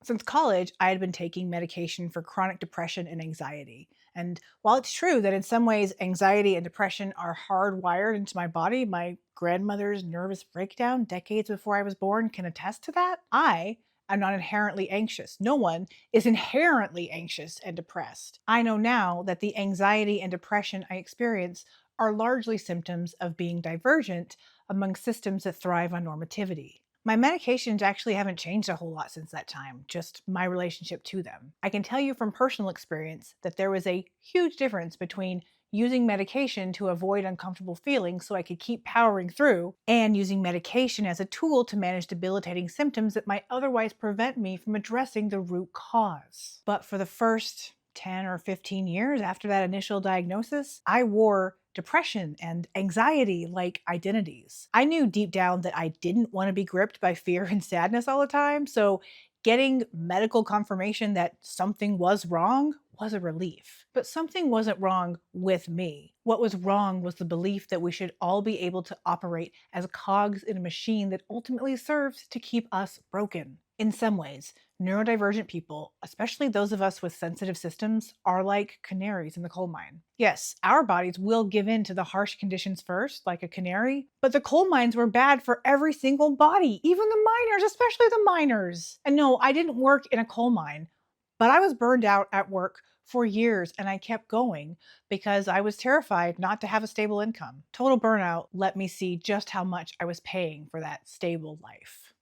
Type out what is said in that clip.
Since college, I had been taking medication for chronic depression and anxiety. And while it's true that in some ways anxiety and depression are hardwired into my body, my grandmother's nervous breakdown decades before I was born can attest to that. I am not inherently anxious. No one is inherently anxious and depressed. I know now that the anxiety and depression I experience are largely symptoms of being divergent among systems that thrive on normativity. My medications actually haven't changed a whole lot since that time, just my relationship to them. I can tell you from personal experience that there was a huge difference between using medication to avoid uncomfortable feelings so I could keep powering through, and using medication as a tool to manage debilitating symptoms that might otherwise prevent me from addressing the root cause. But for the first 10 or 15 years after that initial diagnosis, I wore depression and anxiety like identities. I knew deep down that I didn't want to be gripped by fear and sadness all the time, so getting medical confirmation that something was wrong was a relief. But something wasn't wrong with me. What was wrong was the belief that we should all be able to operate as cogs in a machine that ultimately serves to keep us broken. In some ways, neurodivergent people, especially those of us with sensitive systems, are like canaries in the coal mine. Yes, our bodies will give in to the harsh conditions first, like a canary, but the coal mines were bad for every single body, even the miners, especially the miners. And no, I didn't work in a coal mine, but I was burned out at work for years and I kept going because I was terrified not to have a stable income. Total burnout let me see just how much I was paying for that stable life.